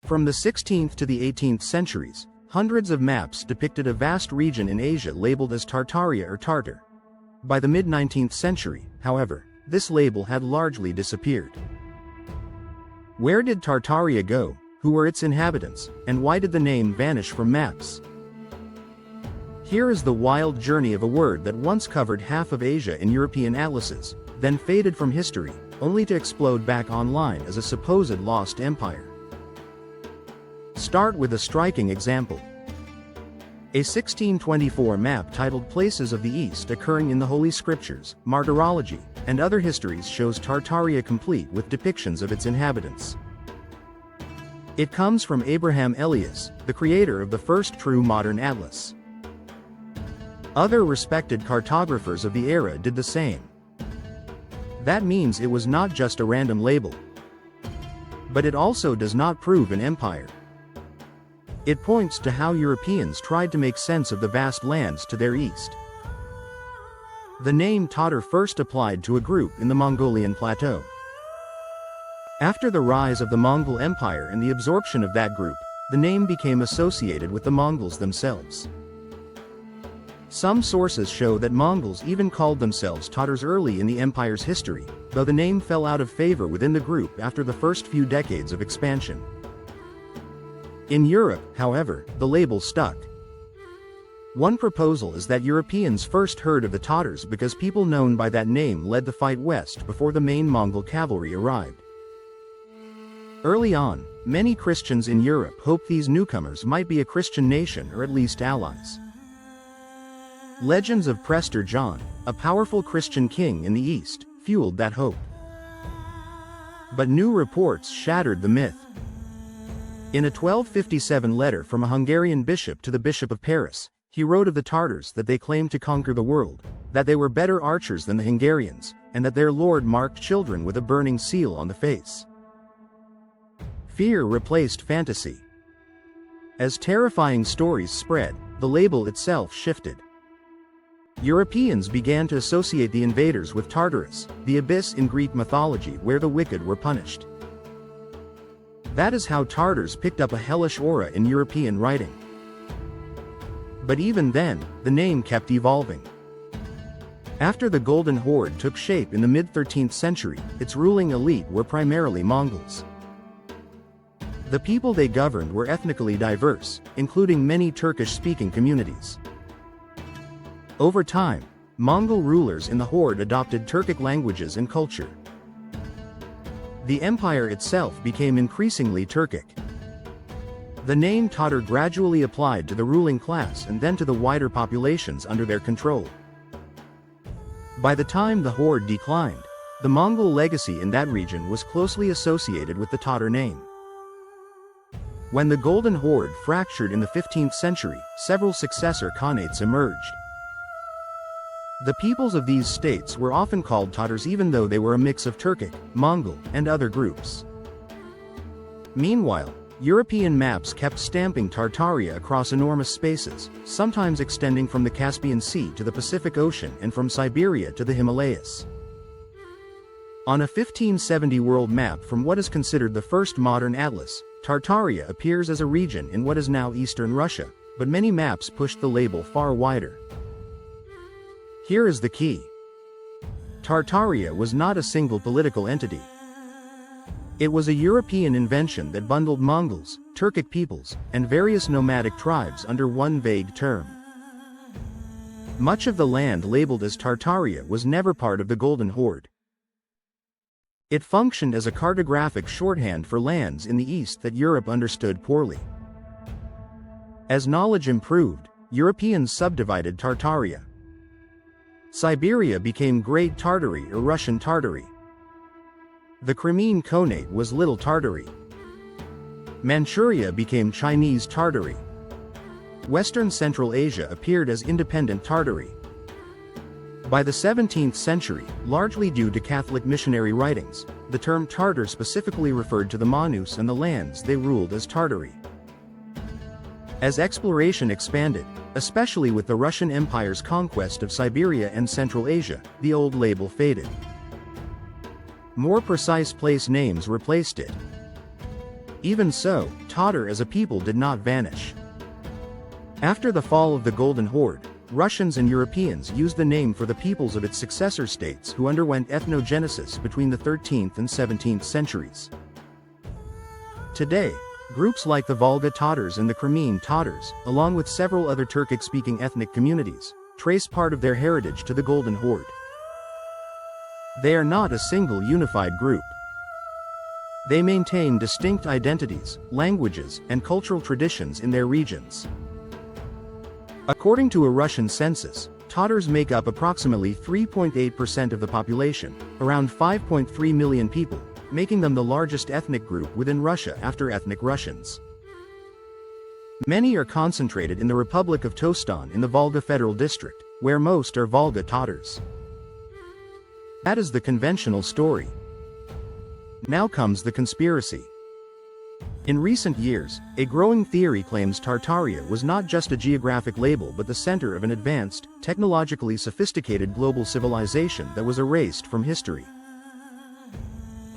From the 16th to the 18th centuries, hundreds of maps depicted a vast region in Asia labeled as Tartaria or Tartar. By the mid-19th century, however, this label had largely disappeared. Where did Tartaria go, who were its inhabitants, and why did the name vanish from maps? Here is the wild journey of a word that once covered half of Asia in European atlases, then faded from history, only to explode back online as a supposed lost empire. Start with a striking example. A 1624 map titled Places of the East occurring in the Holy Scriptures, Martyrology, and other histories shows Tartaria complete with depictions of its inhabitants. It comes from Abraham Ellius, the creator of the first true modern atlas. Other respected cartographers of the era did the same. That means it was not just a random label. But it also does not prove an empire. It points to how Europeans tried to make sense of the vast lands to their east. The name Totter first applied to a group in the Mongolian plateau. After the rise of the Mongol Empire and the absorption of that group, the name became associated with the Mongols themselves. Some sources show that Mongols even called themselves Tatars early in the empire's history, though the name fell out of favor within the group after the first few decades of expansion. In Europe, however, the label stuck. One proposal is that Europeans first heard of the Tatars because people known by that name led the fight west before the main Mongol cavalry arrived. Early on, many Christians in Europe hoped these newcomers might be a Christian nation or at least allies. Legends of Prester John, a powerful Christian king in the east, fueled that hope. But new reports shattered the myth. In a 1257 letter from a Hungarian bishop to the Bishop of Paris, he wrote of the Tartars that they claimed to conquer the world, that they were better archers than the Hungarians, and that their lord marked children with a burning seal on the face. Fear replaced fantasy. As terrifying stories spread, the label itself shifted. Europeans began to associate the invaders with Tartarus, the abyss in Greek mythology where the wicked were punished. That is how Tartars picked up a hellish aura in European writing. But even then, the name kept evolving. After the Golden Horde took shape in the mid-13th century, its ruling elite were primarily Mongols. The people they governed were ethnically diverse, including many Turkish-speaking communities. Over time, Mongol rulers in the Horde adopted Turkic languages and culture. The empire itself became increasingly Turkic. The name Totter gradually applied to the ruling class and then to the wider populations under their control. By the time the Horde declined, the Mongol legacy in that region was closely associated with the Totter name. When the Golden Horde fractured in the 15th century, several successor khanates emerged. The peoples of these states were often called Tatars even though they were a mix of Turkic, Mongol, and other groups. Meanwhile, European maps kept stamping Tartaria across enormous spaces, sometimes extending from the Caspian Sea to the Pacific Ocean and from Siberia to the Himalayas. On a 1570 world map from what is considered the first modern atlas, Tartaria appears as a region in what is now eastern Russia, but many maps pushed the label far wider. Here is the key. Tartaria was not a single political entity. It was a European invention that bundled Mongols, Turkic peoples, and various nomadic tribes under one vague term. Much of the land labeled as Tartaria was never part of the Golden Horde. It functioned as a cartographic shorthand for lands in the east that Europe understood poorly. As knowledge improved, Europeans subdivided Tartaria. Siberia became Great Tartary or Russian Tartary. The Crimean Khanate was Little Tartary. Manchuria became Chinese Tartary. Western Central Asia appeared as Independent Tartary. By the 17th century, largely due to Catholic missionary writings, the term Tartar specifically referred to the Manus and the lands they ruled as Tartary. As exploration expanded, especially with the Russian Empire's conquest of Siberia and Central Asia, the old label faded. More precise place names replaced it. Even so, Totter as a people did not vanish. After the fall of the Golden Horde, Russians and Europeans used the name for the peoples of its successor states who underwent ethnogenesis between the 13th and 17th centuries. Today, groups like the Volga Tatars and the Crimean Tatars, along with several other Turkic-speaking ethnic communities, trace part of their heritage to the Golden Horde. They are not a single unified group. They maintain distinct identities, languages, and cultural traditions in their regions. According to a Russian census, Tatars make up approximately 3.8% of the population, around 5.3 million people, making them the largest ethnic group within Russia after ethnic Russians. Many are concentrated in the Republic of Tostan in the Volga Federal District, where most are Volga Tatars. That is the conventional story. Now comes the conspiracy. In recent years, a growing theory claims Tartaria was not just a geographic label but the center of an advanced, technologically sophisticated global civilization that was erased from history.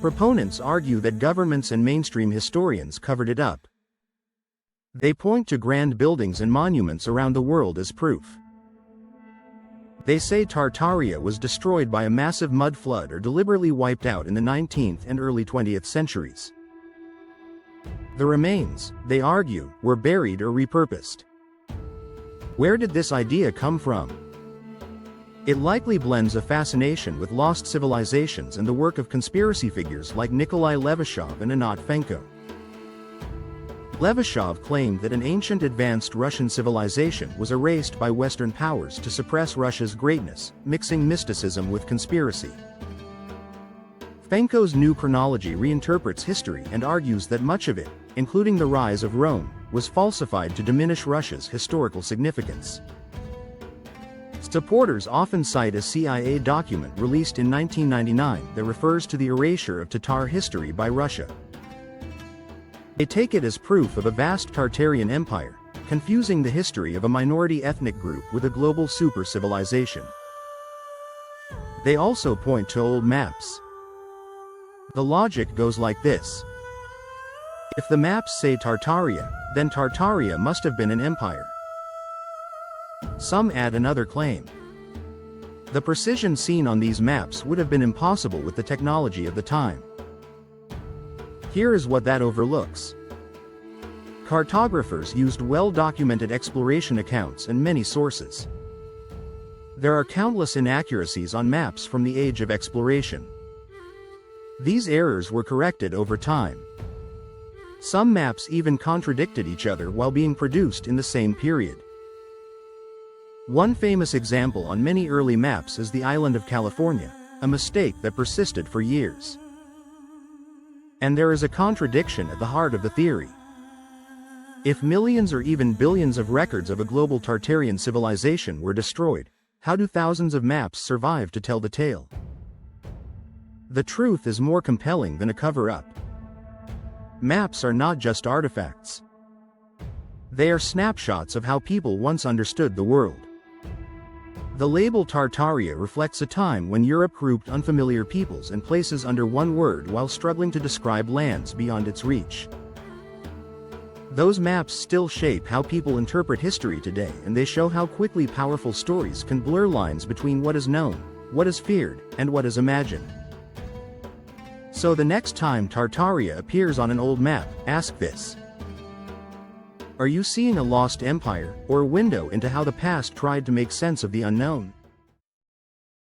Proponents argue that governments and mainstream historians covered it up. They point to grand buildings and monuments around the world as proof. They say Tartaria was destroyed by a massive mud flood or deliberately wiped out in the 19th and early 20th centuries. The remains, they argue, were buried or repurposed. Where did this idea come from? It likely blends a fascination with lost civilizations and the work of conspiracy figures like Nikolai Levashov and Anat Fenco. Levashov claimed that an ancient advanced Russian civilization was erased by Western powers to suppress Russia's greatness, mixing mysticism with conspiracy. Fenco's new chronology reinterprets history and argues that much of it, including the rise of Rome, was falsified to diminish Russia's historical significance. Supporters often cite a CIA document released in 1999 that refers to the erasure of Tatar history by Russia. They take it as proof of a vast Tartarian empire, confusing the history of a minority ethnic group with a global super-civilization. They also point to old maps. The logic goes like this. If the maps say Tartaria, then Tartaria must have been an empire. Some add another claim. The precision seen on these maps would have been impossible with the technology of the time. Here is what that overlooks. Cartographers used well-documented exploration accounts and many sources. There are countless inaccuracies on maps from the age of exploration. These errors were corrected over time. Some maps even contradicted each other while being produced in the same period. One famous example on many early maps is the island of California, a mistake that persisted for years. And there is a contradiction at the heart of the theory. If millions or even billions of records of a global Tartarian civilization were destroyed, how do thousands of maps survive to tell the tale? The truth is more compelling than a cover-up. Maps are not just artifacts. They are snapshots of how people once understood the world. The label Tartaria reflects a time when Europe grouped unfamiliar peoples and places under one word while struggling to describe lands beyond its reach. Those maps still shape how people interpret history today, and they show how quickly powerful stories can blur lines between what is known, what is feared, and what is imagined. So the next time Tartaria appears on an old map, ask this. Are you seeing a lost empire, or a window into how the past tried to make sense of the unknown?